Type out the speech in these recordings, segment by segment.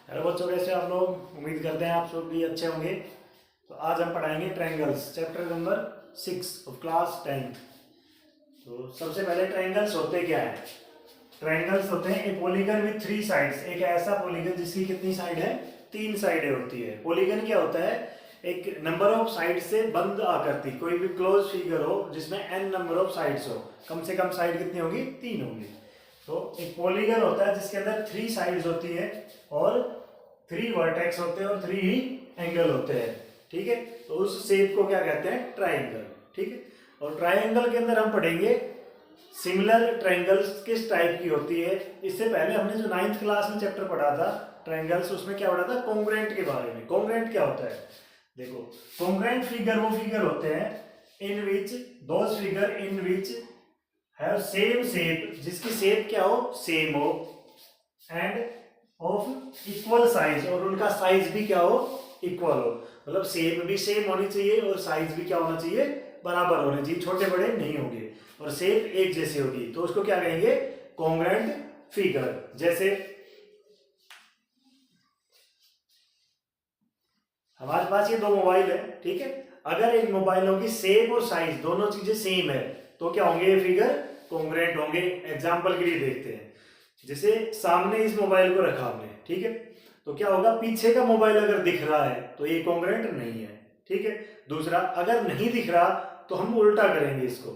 Hello बच्चों, कैसे आप लोग? उम्मीद करते हैं आप सब भी अच्छे होंगे। तो आज हम पढ़ाएंगे triangles, chapter number 6 of class 10th। तो सबसे पहले ट्रायंगल्स होते क्या है? ट्रायंगल्स होते हैं ए पॉलीगन विथ 3 साइड्स। एक ऐसा पॉलीगन जिसकी कितनी साइड है? 3 साइडें होती है। पॉलीगन क्या होता है? एक नंबर ऑफ साइड से बंद आकृति, कोई भी क्लोज फिगर हो जिसमें n नंबर ऑफ साइड्स हो। कम से कम साइड कितनी होगी? 3 होंगी। तो एक पॉलीगन होता है जिसके अंदर 3 साइड्स होती है और 3 वर्टेक्स होते हैं और 3 ही एंगल होते हैं। ठीक है, तो उस शेप को क्या कहते हैं? ट्राइंगल। ठीक है, और ट्राइंगल के अंदर हम पढ़ेंगे सिमिलर ट्रायंगल्स किस टाइप की होती है। इससे पहले हमने जो 9th क्लास में चैप्टर पढ़ा था ट्रायंगल्स, उसमें क्या पढ़ा था? कॉन्ग्रुएंट के बारे में। कॉन्ग्रुएंट क्या होता है? देखो, कॉन्ग्रुएंट फिगर वो फिगर होते हैं in which those figure in which have same shape, जिसकी शेप क्या हो? सेम हो, एंड ऑफ इक्वल साइज, और उनका साइज भी क्या हो? इक्वल हो। मतलब शेप भी सेम होनी चाहिए और साइज भी क्या होना चाहिए? बराबर होने चाहिए, छोटे बड़े नहीं होंगे, और शेप एक जैसी होगी। तो उसको क्या कहेंगे? Congruent figure. जैसे हमारे पास ये 2 मोबाइल है, ठीक है। अगर इन मोबाइलों की शेप और साइज दोनों चीजें सेम है तो क्या होंगे? ये फिगर कॉन्ग्रुएंट होंगे। एग्जांपल के लिए देखते हैं। जैसे सामने इस मोबाइल को रखा हमने, ठीक है, तो क्या होगा? पीछे का मोबाइल अगर दिख रहा है तो ये कॉन्ग्रुएंट नहीं है। ठीक है। दूसरा, अगर नहीं दिख रहा तो हम उल्टा करेंगे इसको।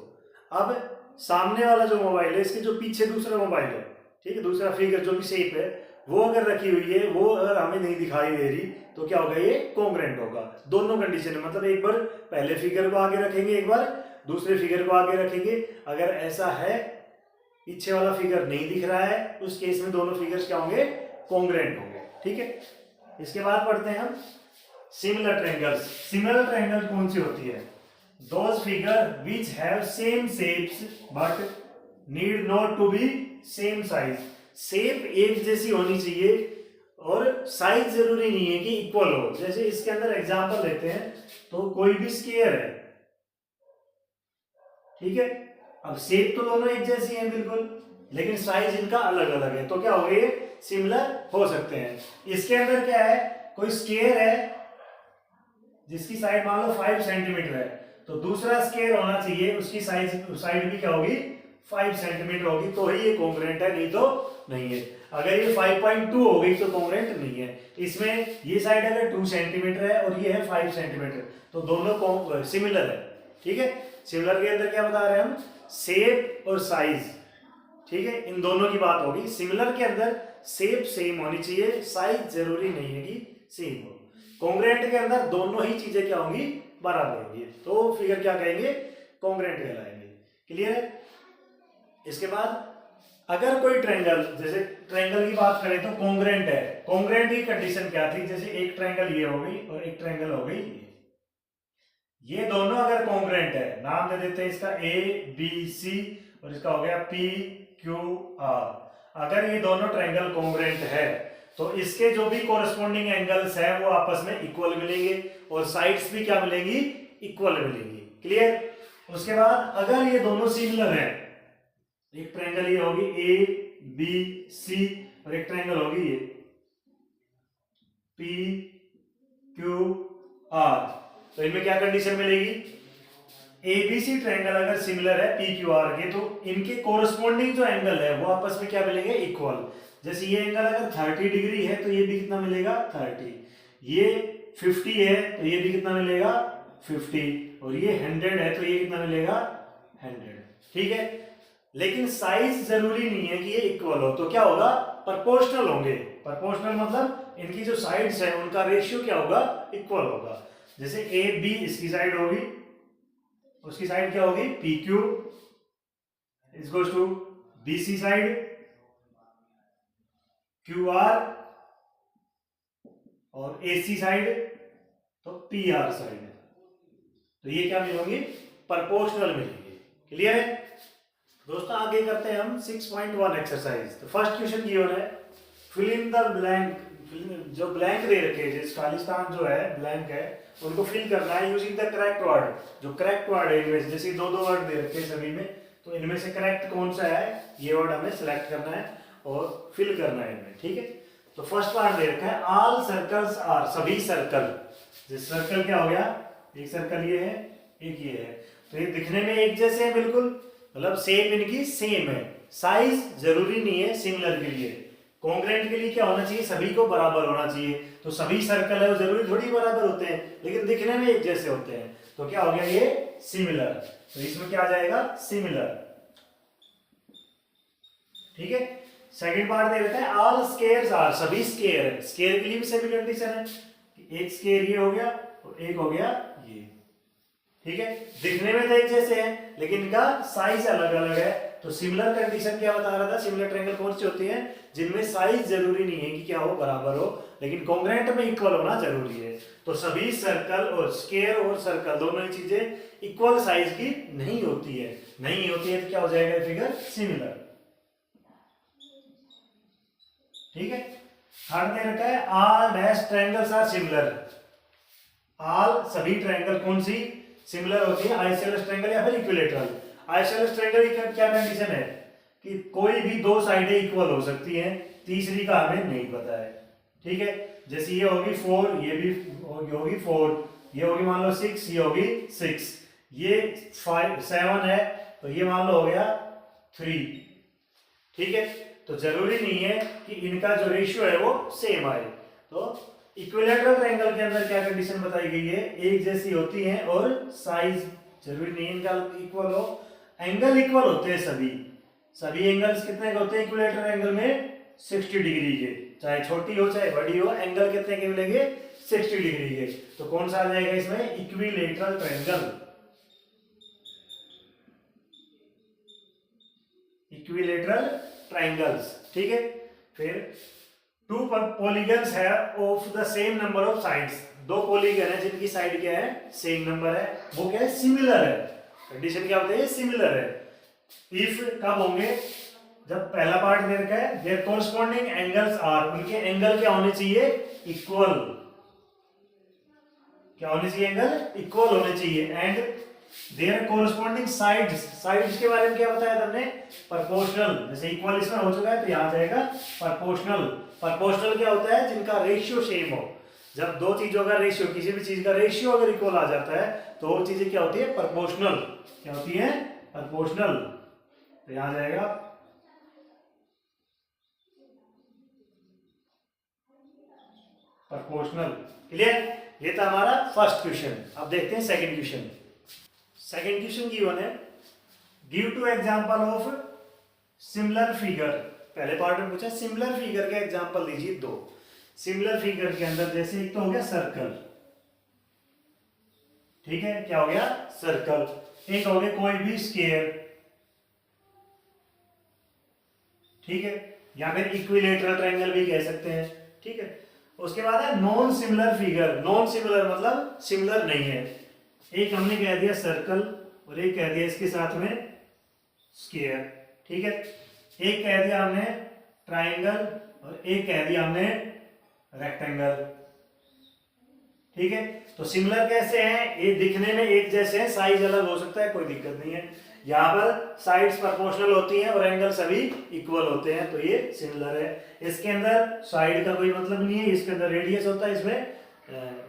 अब सामने वाला जो मोबाइल है, इसके जो पीछे दूसरा मोबाइल है, ठीक है, दूसरा फिगर जो भी शेप है वो अगर रखी हुई है, वो अगर हमें नहीं दिखाई दे रही तो क्या होगा? ये कॉन्ग्रुएंट होगा। दोनों कंडीशन में, मतलब एक बार पहले फिगर को आगे रखेंगे, एक बार दूसरे फिगर को आगे रखेंगे। अगर ऐसा है, पीछे वाला फिगर नहीं दिख रहा है, उस केस में दोनों फिगर्स क्या होंगे? कॉन्ग्रुएंट होंगे। ठीक है। इसके बाद पढ़ते हैं हम सिमिलर ट्रायंगल्स। सिमिलर ट्रायंगल कौन सी होती है? Those figure which have same shapes but need not to be same size. Shape एक जैसी होनी चाहिए और साइज जरूरी नहीं है कि इक्वल हो। जैसे इसके अंदर एग्जांपल लेते हैं, तो कोई भी स्क्वायर है, ठीक है। अब शेप तो दोनों एक जैसी हैं बिल्कुल, लेकिन साइज इनका अलग अलग है, तो क्या हो गए? सिमिलर हो सकते हैं। इसके अंदर क्या है? कोई स्क्वायर है जिसकी साइड मान लो 5 सेंटीमीटर है, तो दूसरा स्क्वायर होना चाहिए, उसकी साइड भी क्या होगी? 5 सेंटीमीटर होगी, तो ही ये कॉन्ग्रुएंट है, नहीं तो नहीं है। अगर ये 5.2 हो गई तो कॉन्ग्रुएंट नहीं है। इसमें ये साइड अगर 2 सेंटीमीटर है और ये है 5 सेंटीमीटर, तो दोनों सिमिलर है। ठीक है। सिमिलर के अंदर क्या बता रहे हैं हम? शेप और साइज, ठीक है, इन दोनों की बात होगी। सिमिलर के अंदर शेप सेम होनी चाहिए, साइज जरूरी नहीं है कि सेम हो। कॉन्ग्रुएंट के अंदर दोनों ही चीजें क्या होंगी? बराबर होंगी, तो फिगर क्या कहेंगे? कॉन्ग्रुएंट कहलाएंगे। क्लियर है? इसके बाद अगर कोई ट्रायंगल, जैसे ट्रायंगल की बात करें तो कॉन्ग्रुएंट है। कॉन्ग्रुएंट की कंडीशन क्या थी? जैसे एक ट्रायंगल ये हो गई और एक ट्रायंगल हो गई ये दोनों अगर कॉन्ग्रुएंट है, नाम दे देते हैं इसका ABC और इसका हो गया PQR। अगर ये दोनों ट्रायंगल कॉन्ग्रुएंट है तो इसके जो भी कोरस्पॉन्डिंग एंगल्स है वो आपस में इक्वल मिलेंगे और साइड्स भी क्या मिलेंगी? इक्वल मिलेंगी। क्लियर? उसके बाद अगर ये दोनों सिमिलर है, एक ट्रायंगल ये होगी ABC और एक ट्रायंगल होगी ये PQR, तो इनमें क्या कंडीशन मिलेगी? ABC ट्रायंगल अगर सिमिलर है PQR के, तो इनके कोरस्पॉन्डिंग जो एंगल है वो आपस में क्या मिलेंगे? इक्वल। जैसे ये एंगल अगर 30 डिग्री है तो ये भी कितना मिलेगा? 30। ये 50 है तो ये भी कितना मिलेगा? 50। और ये 100 है तो ये कितना मिलेगा? 100। ठीक है। लेकिन साइज जरूरी नहीं है कि ये इक्वल हो, तो क्या होगा? प्रोपोर्शनल होंगे। प्रोपोर्शनल मतलब इनकी जो साइड्स है उनका रेशियो क्या होगा? इक्वल होगा। जैसे AB इसकी साइड होगी, उसकी साइड क्या होगी? PQ is goes to BC side, QR और AC साइड तो PR साइड। तो ये क्या मिलेंगे? प्रोपोर्शनल मिलेंगे। क्लियर है दोस्तों? आगे करते हैं हम 6.1 एक्सरसाइज। तो फर्स्ट क्वेश्चन गिवन है, फिल इन द ब्लैंक। जो ब्लैंक दे रखे हैं, खालिस्तान जो है ब्लैंक है, उनको फिल करना है यूजिंग द करेक्ट वर्ड। जो करेक्ट वर्ड है इनमें से, जैसे 2-2 वर्ड दे रखे हैं सभी में, तो इनमें से करेक्ट कौन सा है ये वर्ड हमें सेलेक्ट करना है और फिल करना है इनमें। ठीक है, तो फर्स्ट पार्ट दे रखा है ऑल सर्कल्स आर, सभी सर्कल। जिस सर्कल क्या हो गया, एक सर्कल ये है, एक ये है, तो ये दिखने में एक जैसे हैं बिल्कुल, मतलब सेम, इनकी सेम है। साइज जरूरी नहीं है सिमिलर के लिए, कॉन्ग्रुएंट के लिए क्या होना चाहिए, सभी को बराबर होना चाहिए। तो सभी सर्कल है वो जरूरी थोड़ी बराबर होते हैं, लेकिन दिखने में एक जैसे होते हैं, तो क्या हो गया ये सिमिलर। तो इसमें क्या आ जाएगा, सिमिलर। ठीक है। सेकंड पार्ट दे रखा है ऑल स्केयर्स आर, सभी स्केयर है। स्केयर के लिए भी सभी कंडीशन है, एक स्केयर ये हो गया और एक हो गया ये। ठीक है, दिखने में तो एक जैसे हैं लेकिन इनका साइज अलग अलग है। तो सिमिलर कंडीशन क्या बता रहा था, सिमिलर ट्रायंगल कौन सी होती है, जिनमें साइज जरूरी नहीं है कि क्या हो, बराबर हो, लेकिन कॉन्ग्रुएंट में इक्वल होना जरूरी है। तो सभी सर्कल और स्क्वायर और सर्कल दोनों ही चीजें इक्वल साइज की नहीं होती है, नहीं होती है तो क्या हो जाएगा फिगर, सिमिलर। ठीक है। थर्ड दे रखा है all dash triangles are similar. All, सभी ट्रायंगल कौन सी सिमिलर होती है, आइसोसेलेस ट्रायंगल या फिर इक्विलेटरल। आइसोसेलेस ट्रायंगल की क्या कंडीशन है कि कोई भी दो साइडें इक्वल हो सकती हैं, तीसरी का हमें नहीं पता है। ठीक है, जैसे ये होगी 4, ये भी होगी 4, ये होगी मान लो 6, ये होगी 6, ये 5 7 है, तो ये मान लो हो गया 3। ठीक है, तो जरूरी नहीं है कि इनका जो रेशियो है वो सेम आए। तो इक्विलेटरल ट्रायंगल के अंदर क्या कंडीशन बताई गई है, एक जैसी होती है और साइज जरूरी नहीं इनका इक्वल हो, एंगल इक्वल होते हैं सभी। सभी एंगल्स कितने के होते हैं इक्विलेटरल एंगल में, 60 डिग्री के, चाहे छोटी हो चाहे बड़ी हो, एंगल कितने के मिलेंगे, 60 डिग्री के। तो कौन सा आ जाएगा इसमें, इक्विलेटरल ट्रायंगल, इक्विलेटरल ट्रायंगल्स। ठीक है। फिर टू पॉलीगन्स है of the same number of sides, दो पॉलीगन है जिनकी साइड क्या है, सेम नंबर है, वो क्या है, सिमिलर है। कंडीशन क्या होती है, सिमिलर है। इफ कब होंगे, जब पहला पार्ट दे रखा है देयर कोरस्पॉन्डिंग एंगल्स आर, उनके एंगल क्या होने चाहिए, इक्वल। क्या होने चाहिए, एंगल इक्वल होने चाहिए। And their corresponding sides, sides के बारे में क्या बताया तुमने, प्रोपोर्शनल। जैसे इक्वल इसमें हो चुका है तो यहां जाएगा प्रोपोर्शनल। प्रोपोर्शनल क्या होता है, जिनका रेशियो सेम हो। जब दो चीजों का रेशियो, किसी भी चीज का रेशियो अगर इक्वल आ जाता है तो वो चीजें क्या होती है, प्रोपोर्शनल। क्या होती है, प्रोपोर्शनल। तो यहां जाएगा प्रोपोर्शनल। क्लियर, ये था हमारा फर्स्ट क्वेश्चन। अब देखते हैं second question. Second question given है, give two example of similar figure. पहले पार्ट में पूछा सिमिलर फिगर के एग्जांपल दीजिए दो। सिमिलर फिगर के अंदर जैसे एक तो हो गया सर्कल, ठीक है, क्या हो गया, सर्कल। एक हो गया कोई भी स्क्वायर, ठीक है, या फिर इक्विलेटरल ट्रायंगल भी कह सकते हैं। ठीक है, उसके बाद है non similar figure. Non similar मतलब सिमिलर नहीं है। एक हमने कह दिया सर्कल और एक कह दिया इसके साथ में स्क्वायर। ठीक है, एक कह दिया हमने ट्रायंगल और एक कह दिया हमने रेक्टेंगल। ठीक है, तो सिमिलर कैसे हैं, ये दिखने में एक जैसे हैं, साइज अलग हो सकता है, कोई दिक्कत नहीं है। यहाँ पर साइड्स प्रोपोर्शनल होती हैं और एंगल सभी इक्वल होते हैं, तो ये सिमिलर है। इसके अंदर साइड का कोई मतलब नहीं है, इसके अंदर रेडियस होता है, इसमें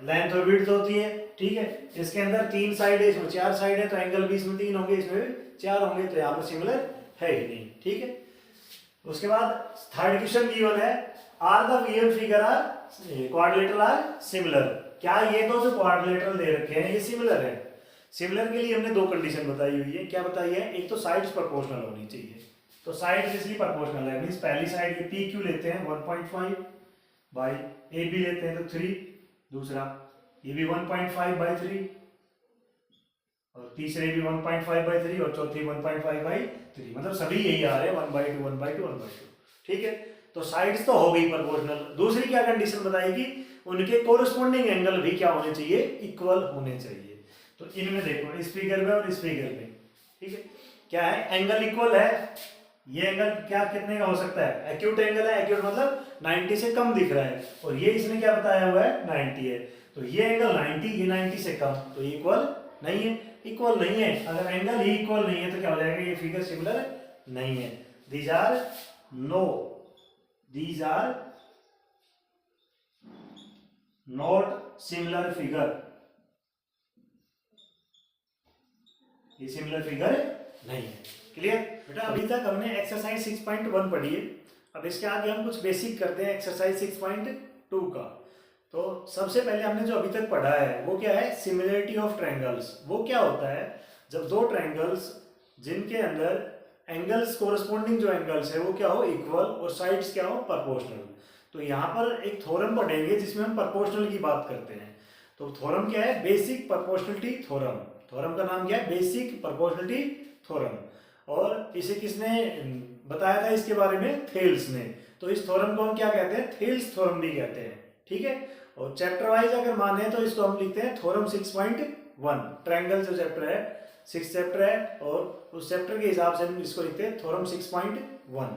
लेंथ और विड्थ होती है। ठीक है, इसके अंदर 3 साइड है, इसमें 4 साइड है, तो एंगल भी इसमें 3 होंगे, इसमें भी 4 होंगे, तो यहाँ पर सिमिलर है ही नहीं। ठीक है, उसके बाद थर्ड क्वेश्चन गिवन है, are the given figure are quadrilateral are similar. क्या ये दो जो क्वाड्रिलेटरल दे रखे हैं ये सिमिलर है। सिमिलर के लिए हमने दो कंडीशन बताई हुई है। क्या बताई है, एक तो साइड्स प्रोपोर्शनल होनी चाहिए, तो साइड्स इसलिए प्रोपोर्शनल है, मींस पहली साइड ये पी क्यू लेते हैं 1.5 बाई, ए बी लेते हैं तो 3, दूसरा ये भी 1.5 बाई 3, और तीसरे भी 1.5 बाई 3 और चौथी 1.5 बाई 3, मतलब सभी यही आ रहे हैं 1/2 1/2 1/2। ठीक है, तो साइड्स तो हो गई प्रोपोर्शनल। दूसरी क्या कंडीशन बताएगी, उनके कोरस्पॉन्डिंग एंगल भी क्या होने चाहिए, इक्वल होने चाहिए। तो इनमें देखो, इस फिगर में और इस फिगर में, ठीक है, क्या है, एंगल इक्वल है। ये एंगल क्या कितने का हो सकता है, एक्यूट एंगल है, एक्यूट मतलब 90 से कम दिख रहा है, और ये इसने क्या बताया हुआ है 90 है, तो ये एंगल 90, ये 90 से कम, तो ये इक्वल नहीं है। इक्वल नहीं है, अगर एंगल ही इक्वल नहीं है तो क्या हो जाएगा, ये फिगर सिमिलर नहीं है। These are no, these are not similar figure, ये सिमिलर फिगर नहीं है। क्लियर बेटा? अभी तक हमने एक्सरसाइज 6.1 पढ़ी है। अब इसके आगे हम कुछ बेसिक करते हैं एक्सरसाइज 6.2 का। तो सबसे पहले हमने जो अभी तक पढ़ा है वो क्या है? Similarity of triangles. वो क्या होता है? जब दो ट्रायंगल्स जिनके अंदर एंगल्स कोरस्पॉन्डिंग जो एंगल्स है वो क्या हो? इक्वल, और साइड्स क्या हो? प्रोपोर्शनल। तो यहाँ पर एक थ्योरम पढ़ेंगे जिसमें हम प्रोपोर्शनल की बात करते हैं। तो थ्योरम क्या है? Basic proportionality theorem. थ्योरम का नाम क्या है? Basic proportionality theorem. और इसे किसने बताया था इसके बारे में? थेल्स ने। तो इस थ्योरम को हम क्या कहते हैं? थेल्स थ्योरम भी कहते हैं। ठीक है? और चैप्टर वाइज अगर माने तो इसको हम लिखते हैं थ्योरम 6.1। ट्रायंगल जो चैप्टर है 6 चैप्टर है, और उस चैप्टर के हिसाब से हम इसको लिखते हैं थ्योरम 6.1।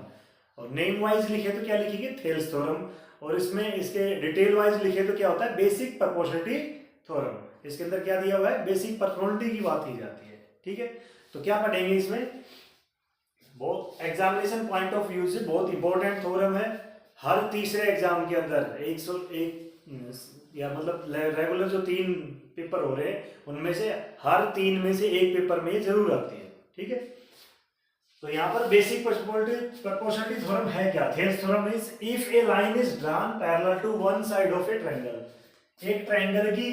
और नेम वाइज लिखे तो क्या लिखेंगे? Thales theorem. और इसमें इसके डिटेल वाइज लिखे तो क्या होता है? Basic proportionality theorem. इसके अंदर क्या दिया हुआ है? बेसिक प्रोपोर्शनलिटी की बात की जाती है। ठीक है? तो क्या पढ़ेंगे इसमें? बहुत एग्जामिनेशन पॉइंट ऑफ व्यू से बहुत इंपॉर्टेंट थ्योरम है। हर तीसरे एग्जाम के अंदर 101 या मतलब रेगुलर जो 3 पेपर हो रहे हैं उनमें से हर 3 में से एक पेपर में ये जरूर आती है। ठीक है? तो यहाँ पर बेसिक प्रोपोर्शनलिटी थ्योरम है क्या? Thales theorem is if a line is drawn parallel to one side of a triangle. एक ट्रायंगल की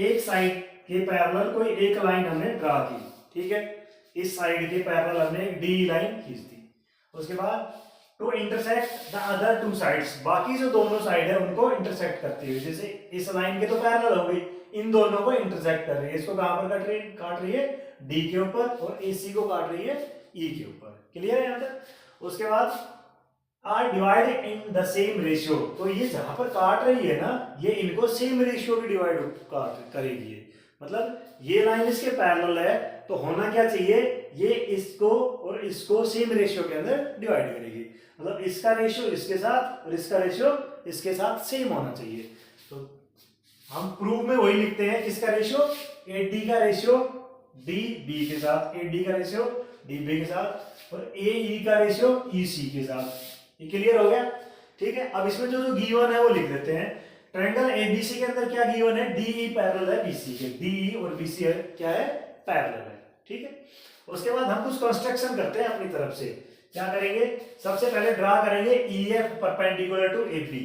एक साइड के पैरेलल कोई एक लाइन हमने ड्रा की। ठीक है? इस साइड के पैरेलल हमने एक डी लाइन खींच दी। उसके बाद to intersect the other two sides, बाकी जो दोनों साइड है उनको इंटरसेक्ट करती हुई, जैसे इस लाइन के तो पैरेलल हो गई, इन दोनों को इंटरसेक्ट कर रही है। इसको कहां पर काट रही है? डी के ऊपर, और एसी को काट रही है ई के ऊपर। क्लियर है यहां तक? उसके बाद are divide in the same ratio. तो ये जहां पर काट रही है ना, ये इनको सेम रेशियो की डिवाइड करेगी। मतलब ये लाइन इसके पैरेलल है तो होना क्या चाहिए? ये इसको और इसको सेम रेशियो के अंदर डिवाइड करेगी। मतलब इसका रेशियो इसके साथ और इसका रेशियो इसके साथ सेम होना चाहिए। तो हम प्रूफ में वही लिखते हैं, किसका रेशियो? ए डी का रेशियो डी बी के साथ, ए डी का रेशियो डी बी के साथ, और ए ई का रेशियो ई सी के साथ। ये क्लियर हो गया? ठीक है? अब इसमें जो गिवन है वो लिख देते हैं। ट्रायंगल एबीसी के अंदर क्या गिवन है? डीई पैरेलल है बीसी के। डीई और बीसी है क्या है? पैरेलल है। ठीक है? उसके बाद हम कुछ कंस्ट्रक्शन करते हैं अपनी तरफ से। क्या करेंगे? सबसे पहले ड्रा करेंगे ईएफ परपेंडिकुलर टू एबी।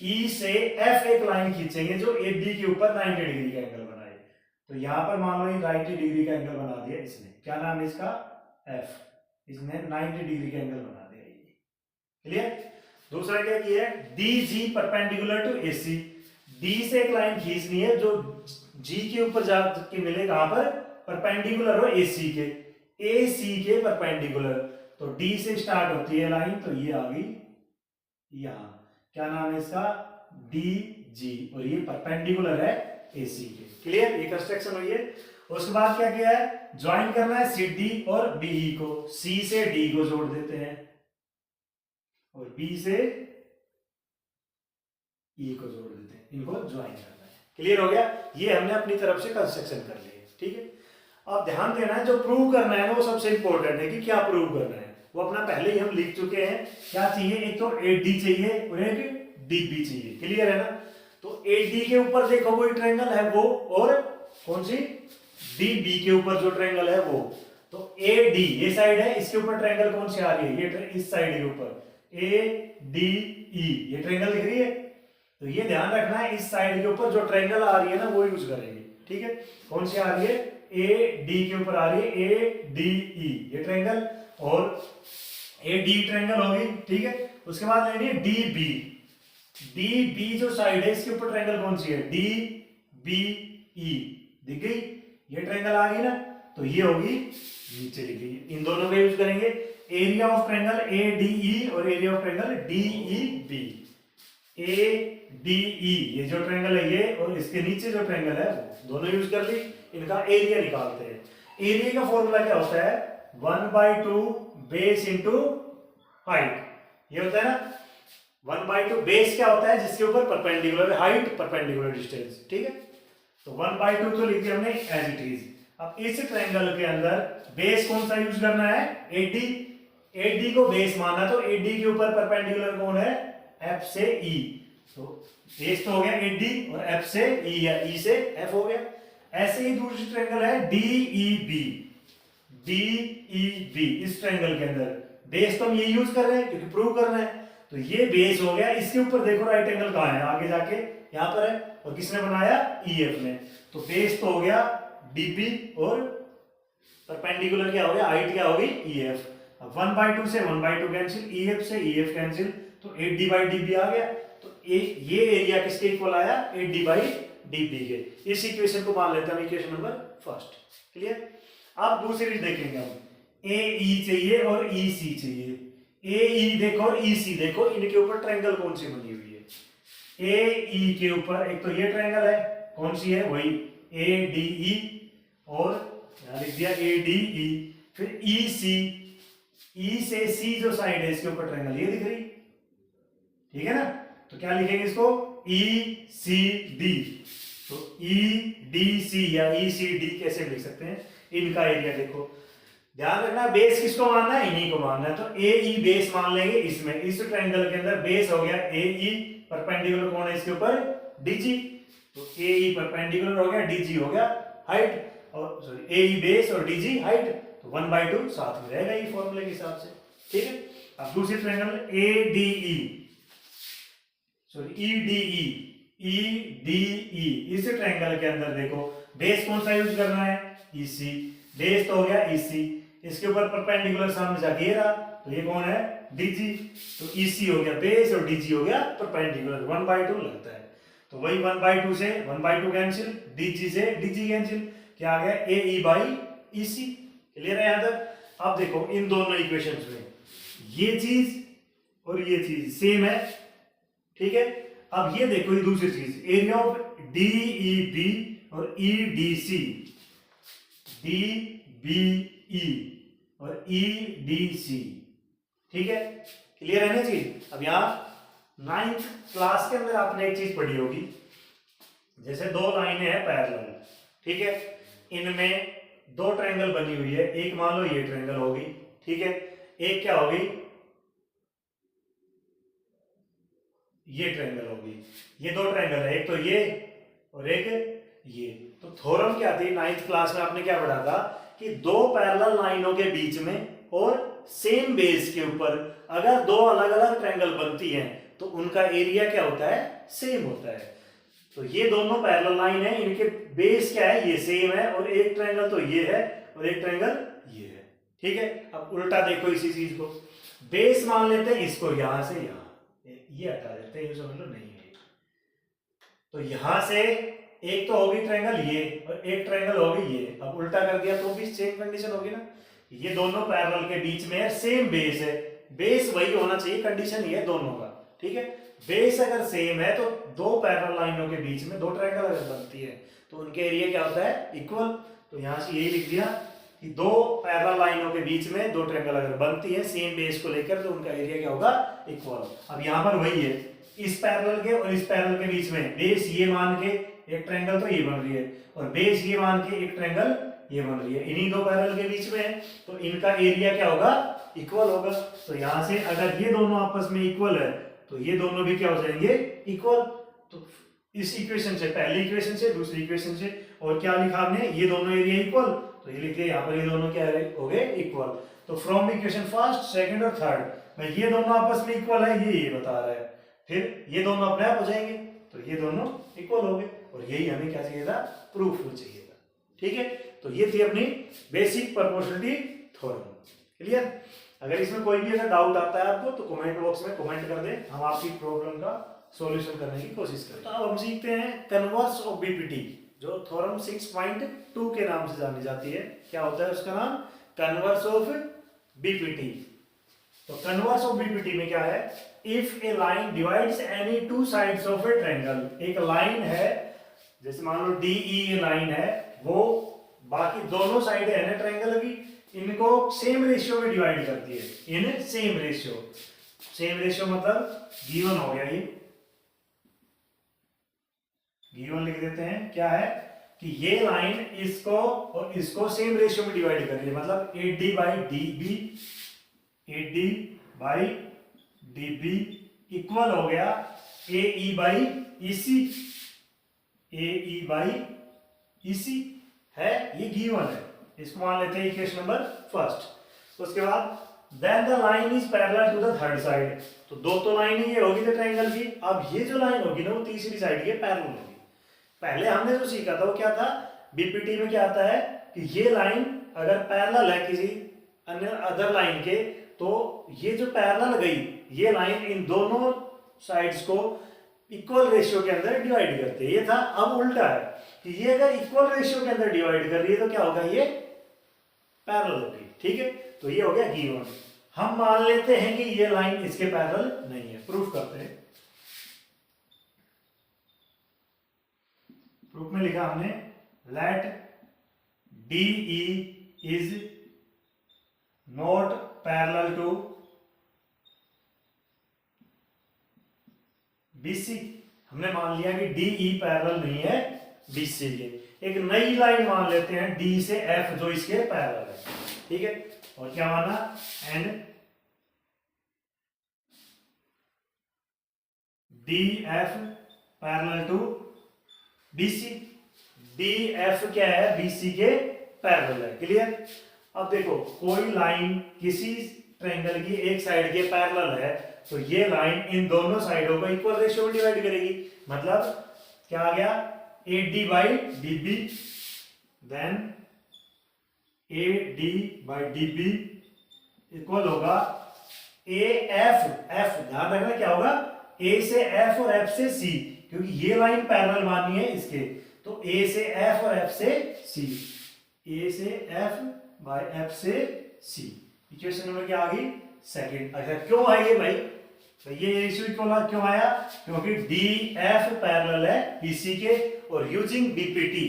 ई से एफ एक लाइन खींचेंगे जो एबी के ऊपर 90 डिग्री का एंगल बनाए। तो यहां पर मान लो 90 डिग्री का एंगल बना दिया इसने। क्या नाम है इसका? एफ। इसने 90 डिग्री का एंगल बना दिया। क्लियर? दूसरा क्या किया है? D G perpendicular to AC. D से एक लाइन खींचनी है जो जी के ऊपर जाके मिले, कहां पर? परपेंडिकुलर हो एसी के, एसी के परपेंडिकुलर। तो डी से स्टार्ट होती है लाइन, तो ये आ गई यहां। क्या नाम है इसका? डी जी, और ये परपेंडिकुलर है एसी के। क्लियर? ये कंस्ट्रक्शन हुई है। उसके बाद क्या किया है? ज्वाइन करना है सी डी और डीई को। सी से डी को जोड़ देते हैं और बी से ई को जोड़ देते हैं, इनको ज्वाइन करना है। क्लियर हो गया? ये हमने अपनी तरफ से कंस्ट्रक्शन कर लिया। ठीक है? अब ध्यान देना है, जो प्रूव करना है ना वो सबसे इंपॉर्टेंट है कि क्या प्रूव करना है। वो अपना पहले ही हम लिख चुके हैं। क्या चाहिए? एक तो ए डी चाहिए और एक डी बी चाहिए। क्लियर है ना? तो ए डी के ऊपर देखो कोई ट्रायंगल है वो, और कौन सी? डी बी के ऊपर जो ट्रायंगल है वो। तो ए डी ये साइड है, इसके ऊपर ट्रायंगल कौन सी आ रही है? ये इस साइड के ऊपर ए डी ई, ये ट्रायंगल दिख रही है। तो ये ध्यान रखना है, इस साइड के ऊपर जो ट्रायंगल आ रही है ना वो यूज करेंगे। ठीक है? कौन सी आ रही है? ए डी के ऊपर आ रही है ए डी ई, ये ट्रायंगल, और ए डी ट्रायंगल होगी। ठीक है? उसके बाद लेंगे डी बी। डी बी जो साइड है इसके ऊपर ट्रायंगल कौन सी है? डी बी ई, दिख गई? ये ट्रायंगल आ गई ना, तो ये होगी नीचे लिखी। इन दोनों का यूज करेंगे। Area of triangle A D E और area of triangle D E B. A D E ये जो ट्रायंगल है ये, और इसके नीचे जो ट्रायंगल है वो, दोनों यूज कर ली। इनका एरिया निकालते हैं। एरिया का फॉर्मूला क्या होता है? 1/2 बेस इंटू हाइट। ये होता है ना 1/2। बेस क्या होता है? जिसके ऊपर परपेंडिकुलर हाइट, परपेंडिकुलर डिस्टेंस। ठीक है? तो 1/2 तो लिख दिया हमने एज इट इज। अब इस ट्रायंगल के अंदर बेस कौन सा यूज करना है? एडी। एडी को बेस माना तो एडी के ऊपर परपेंडिकुलर कौन है? एफ से ई। तो बेस तो हो गया ए डी और एफ से ई या ई से एफ हो गया। ऐसे ही दूसरी ट्रायंगल है D E B. D E B इस ट्रायंगल के अंदर बेस तो हम ये यूज कर रहे हैं क्योंकि प्रूव कर रहे हैं, तो ये बेस हो गया। इसके ऊपर देखो राइट एंगल कहाँ है, आगे जाके यहाँ पर है, और किसने बनाया, ई एफ ने। तो बेस तो हो गया डीपी और परपेंडिकुलर क्या हो गया, हाइट क्या होगी, ई एफ। अब 1/2 से 1/2 कैंसिल, ई एफ से ई एफ कैंसिल, तो 8d/db आ गया। तो ये एरिया किसके इक्वल आया, 8d/db के। इस इक्वेशन को मान लेते हैं इक्वेशन नंबर फर्स्ट। क्लियर। अब दूसरी देखेंगे हम, ए ई चाहिए और ई सी चाहिए। ए ई देखो और ई सी देखो, इनके ऊपर ट्रायंगल कौन सी बनी हुई है। ए ई के ऊपर एक तो ये ट्रायंगल है, कौन सी है, वही ए डी ई, और यहां लिख दिया ए डी ई। फिर ई सी, ई से सी जो साइड है इसके ऊपर ट्रायंगल ये दिख रही, ठीक है ना। तो क्या लिखेंगे इसको, ई सी डी। तो ई डी सी या ई सी डी कैसे लिख सकते हैं, इनका एरिया देखो। ध्यान रखना बेस किसको मानना है, इन्हीं को मानना है। तो ए ई बेस मान लेंगे इसमें, इस ट्रायंगल के अंदर बेस हो गया ए ई, परपेंडिकुलर कौन है इसके ऊपर, डीजी। तो ए ई परपेंडिकुलर हो गया, डीजी हो गया हाइट, और सॉरी ए ई बेस और डीजी हाइट, तो 1/2 साथ में रहेगा ये फॉर्मूले के हिसाब से, ठीक है। अब दूसरी triangle A D E, sorry E D E, E D E, इस ट्रायंगल के अंदर देखो बेस कौन सा यूज करना है, ई सी। बेस तो हो गया ई सी, इसके ऊपर परपेंडिकुलर सामने जाके ये रहा, तो ये कौन है, डीजी। तो ई सी हो गया बेस और डीजी हो गया परपेंडिकुलर, 1/2 लगता है। तो वही 1/2 से 1/2 कैंसिल, डीजी से डीजी कैंसिल, क्या आ गया, A E by E C. Clear है यहां तक। अब देखो इन दोनों इक्वेशंस में ये चीज और ये चीज सेम है, ठीक है। अब ये देखो ये दूसरी चीज, area of D E B और E D C, D B E और ई डी सी, ठीक है। क्लियर है ना चीज। अब यहां 9th क्लास के अंदर आपने एक चीज पढ़ी होगी, जैसे दो लाइनें हैं पैरेलल, ठीक है, इनमें दो ट्रायंगल बनी हुई है, एक मान लो ये ट्रायंगल होगी, ठीक है, एक क्या होगी, ये ट्रायंगल होगी। ये दो ट्रायंगल है, एक तो ये और एक ये। तो थ्योरम क्या थी 9th क्लास में आपने क्या पढ़ा था कि दो पैरेलल लाइनों के बीच में और सेम बेस के ऊपर अगर दो अलग अलग ट्रायंगल बनती हैं तो उनका एरिया क्या होता है, सेम होता है। तो ये दोनों पैरेलल लाइन है, इनके बेस क्या है, ये सेम है, और एक ट्रायंगल तो ये है और एक ट्रायंगल ये है, ठीक है। अब उल्टा देखो इसी चीज को, बेस मान लेते हैं इसको यहां से यहां, ये हटा देते हैं, समझ लो नहीं है। तो यहां से एक तो होगी ट्रायंगल ये और एक ट्रायंगल होगी ये। अब उल्टा कर दिया तो भी सेम कंडीशन होगी ना, ये दोनों पैरेलल के बीच में सेम बेस है, बेस वही होना चाहिए, कंडीशन ये दोनों का, ठीक है। बेस अगर सेम है तो दो पैरेलल लाइनों के बीच में दो ट्रायंगल अगर बनती है तो उनके एरिया क्या होता है, इक्वल। तो यहां से यही लिख दिया कि दो पैरेलल लाइनों के बीच में दो ट्रायंगल अगर बनती है सेम बेस को लेकर तो उनका एरिया क्या होगा, इक्वल। अब यहां पर वही है, इस पैरेलल के और इस पैरेलल के बीच में बेस ये मान के एक ट्रायंगल तो ये बन रही है और बेस ये मान के एक ट्रायंगल ये बन रही है, इन्हीं दो पैरेलल के बीच में है, तो इनका एरिया क्या होगा, इक्वल होगा। तो यहां से अगर ये दोनों आपस में इक्वल है तो ये दोनों भी क्या हो जाएंगे, इक्वल। तो इस इक्वेशन से, पहली इक्वेशन से दूसरी इक्वेशन से, और क्या लिखा हमने, ये दोनों एरिया इक्वल, तो ये लिखिए यहाँ पर ये दोनों क्या हो गए, इक्वल। तो फ्रॉम इक्वेशन फर्स्ट, सेकंड और थर्ड में ये दोनों आपस में इक्वल है, ये बता रहा है। फिर ये दोनों अपने आप हो जाएंगे, तो ये दोनों इक्वल हो गए, और यही हमें क्या चाहिए था, प्रूफ हो चाहिए था, ठीक है। तो ये थी अपनी बेसिक प्रोपोर्शनलिटी थ्योरम। क्लियर। अगर इसमें कोई भी अगर डाउट आता है आपको तो कमेंट बॉक्स में कमेंट कर दें, हम आपकी प्रॉब्लम का सॉल्यूशन करने की कोशिश करें। तो अब हम सीखते हैं कन्वर्स ऑफ बीपीटी, जो थ्योरम 6.2 के नाम से जानी जाती है। क्या होता है उसका नाम, कन्वर्स ऑफ बीपीटी। तो कन्वर्स ऑफ बीपीटी में क्या है, if a line divides any two sides of a triangle, एक लाइन है जैसे मान लो डीई लाइन है, वो बाकी दोनों साइड है ना ट्रायंगल की, इनको सेम रेशियो में डिवाइड करती है, in same ratio. Same ratio मतलब गिवन हो गया, ये गिवन लिख देते हैं। क्या है कि ये लाइन इसको और इसको सेम रेशियो में डिवाइड कर रही है, मतलब AD/DB, AD/DB इक्वल हो गया AE/EC। EC, A E by EC है, ये गिवन है, इसको मान लेते हैं इक्वेशन नंबर फर्स्ट। उसके बाद then the line is parallel to the third side, तो दो तो लाइन ये होगी तो ट्रायंगल की, अब ये जो लाइन होगी ना वो तीसरी साइड के पैरेलल होगी। पहले हमने जो सीखा था वो क्या था, बीपीटी में क्या आता है कि ये लाइन अगर पैरेलल है किसी अन्य अदर लाइन के, तो ये जो पैरेलल गई ये लाइन इन दोनों साइड्स को इक्वल रेशियो के अंदर डिवाइड करते हैं। ये था, अब उल्टा है कि ये अगर इक्वल रेशियो के अंदर डिवाइड कर रही है तो क्या होगा, ये पैरेलल होगी। ठीक है, तो ये हो गया गिवन। हम मान लेते हैं कि ये लाइन इसके पैरेलल नहीं है, प्रूफ करते हैं। प्रूफ में लिखा हमने let D E is not parallel to BC. हमने मान लिया कि डी ई पैरेलल नहीं है बीसी के। एक नई लाइन मान लेते हैं डी से एफ जो इसके पैरेलल है। ठीक है, और क्या माना, and D F parallel to BC. D F क्या है, बीसी के पैरेलल है। क्लियर। अब देखो कोई लाइन किसी ट्रायंगल की एक साइड के पैरेलल है तो ये लाइन इन दोनों साइडों को इक्वल रेशियो में डिवाइड करेगी। मतलब क्या आ गया, A D by D B, then A D by D B equal होगा ए एफ। एफ ध्यान रखना क्या होगा, ए से एफ और एफ से सी, क्योंकि ये लाइन पैरेलल मानी है इसके, तो ए से एफ और एफ से सी, ए से एफ बाय एफ से सी। इक्वेशन नंबर क्या आ गई, सेकंड। अच्छा क्यों है ये भाई, तो ये रेशियो इक्वल क्यों आया, क्योंकि डी एफ पैरेलल है बीसी के, और using BPT,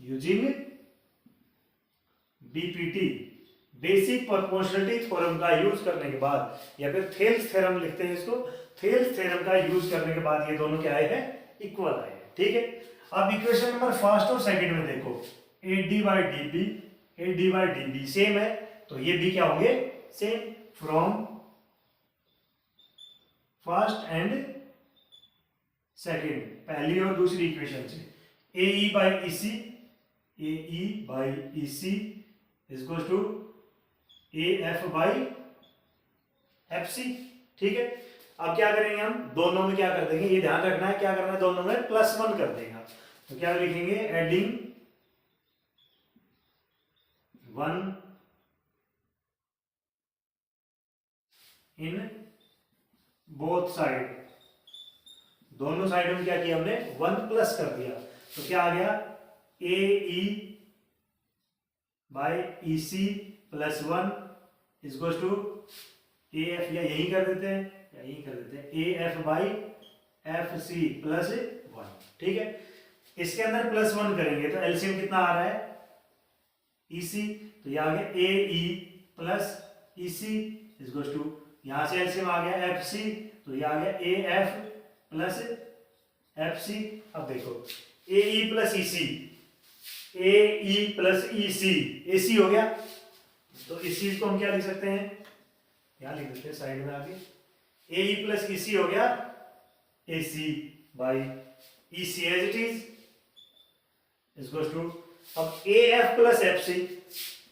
using BPT basic proportionality theorem का यूज करने के बाद, या फिर थेल्स थ्योरम लिखते हैं इसको, थेल्स थ्योरम का यूज करने के बाद ये दोनों क्या आए हैं, इक्वल आए हैं। ठीक है, अब इक्वेशन नंबर फर्स्ट और सेकंड में देखो, A D by D B, A D by D B same है, तो ये भी क्या होंगे, same. From first and second, पहली और दूसरी इक्वेशन से, A E by E C, A E by E C is equal to A F by F C. ठीक है, अब क्या करेंगे हम, दोनों में क्या कर देंगे, ये ध्यान रखना है, क्या करना है, दोनों में +1 कर देंगे। तो क्या लिखेंगे, एडिंग 1 इन बोथ साइड, दोनों साइड में क्या किया हमने, 1 प्लस कर दिया। तो क्या आ गया, A E by E C plus 1 is equal to A F, या यही कर देते हैं, या यही कर देते हैं, A F by F C plus 1। ठीक है, इसके अंदर +1 करेंगे तो एलसीएम कितना आ रहा है, ई सी, तो यह आ गया A E plus E C is equal to, यहां से एलसीएम आ गया एफ सी, तो यह आ गया A F plus F C. अब देखो ए E plus E C, A E plus E C, ए सी हो गया, तो इस चीज को हम क्या लिख सकते हैं, यहां लिख देते हैं साइड में आगे, ए ई प्लस ई सी हो गया A C by E C as it is equal to, अब A F plus F C,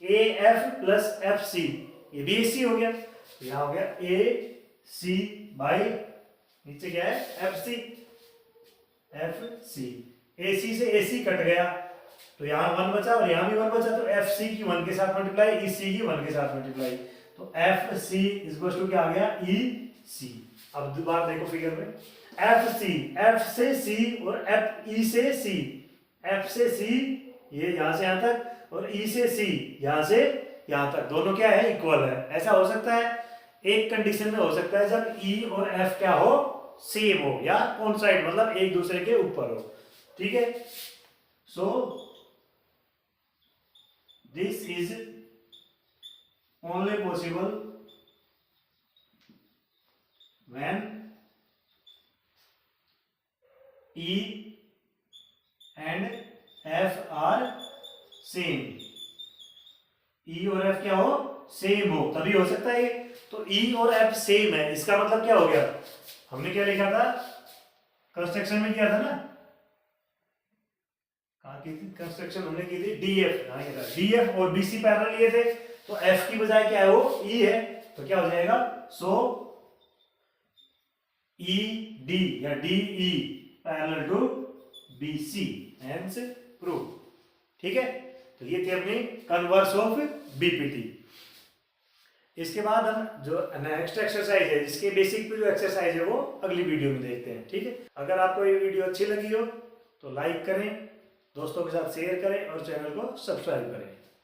A F plus F C, ये भी ए सी हो गया, तो यहां हो गया ए सी बाई नीचे क्या है, एफ सी, एफ सी। ए सी से ए सी कट गया तो यहां 1 बचा और यहां भी 1 बचा, तो एफ सी की 1 के साथ मल्टीप्लाई, ई सी की 1 के साथ मल्टीप्लाई, तो F C is equal to क्या आ गया, ई सी। अब दोबारा देखो फिगर में, एफ सी, एफ से सी और एफ ई से सी, एफ से सी ये यहां से यहां तक, और ई से सी यहां से यहां तक, दोनों क्या है, इक्वल है। ऐसा हो सकता है, एक कंडीशन में हो सकता है जब ई और एफ क्या हो, सेम हो, या कोइंसाइड मतलब एक दूसरे के ऊपर हो। ठीक है, so this is only possible when E and F are same, E और एफ क्या हो, सेम हो, तभी हो सकता है ये। तो ई और एफ सेम है, इसका मतलब क्या हो गया, हमने क्या लिखा था, कंस्ट्रक्शन में किया था ना, कहाँ की थी कंस्ट्रक्शन, हमने की थी डीएफ, हाँ ये था डीएफ और बीसी पैरेलल लिए थे, तो एफ की बजाय क्या है वो ई है, तो क्या हो जाएगा, सो ई डी या D E parallel to BC, hence prove. ठीक है, तो ये थी अपनी कन्वर्स ऑफ बीपीटी। इसके बाद हम जो नेक्स्ट एक्सरसाइज है, जिसके बेसिक पे जो एक्सरसाइज है वो अगली वीडियो में देखते हैं। ठीक है, अगर आपको ये वीडियो अच्छी लगी हो तो लाइक करें, दोस्तों के साथ शेयर करें और चैनल को सब्सक्राइब करें।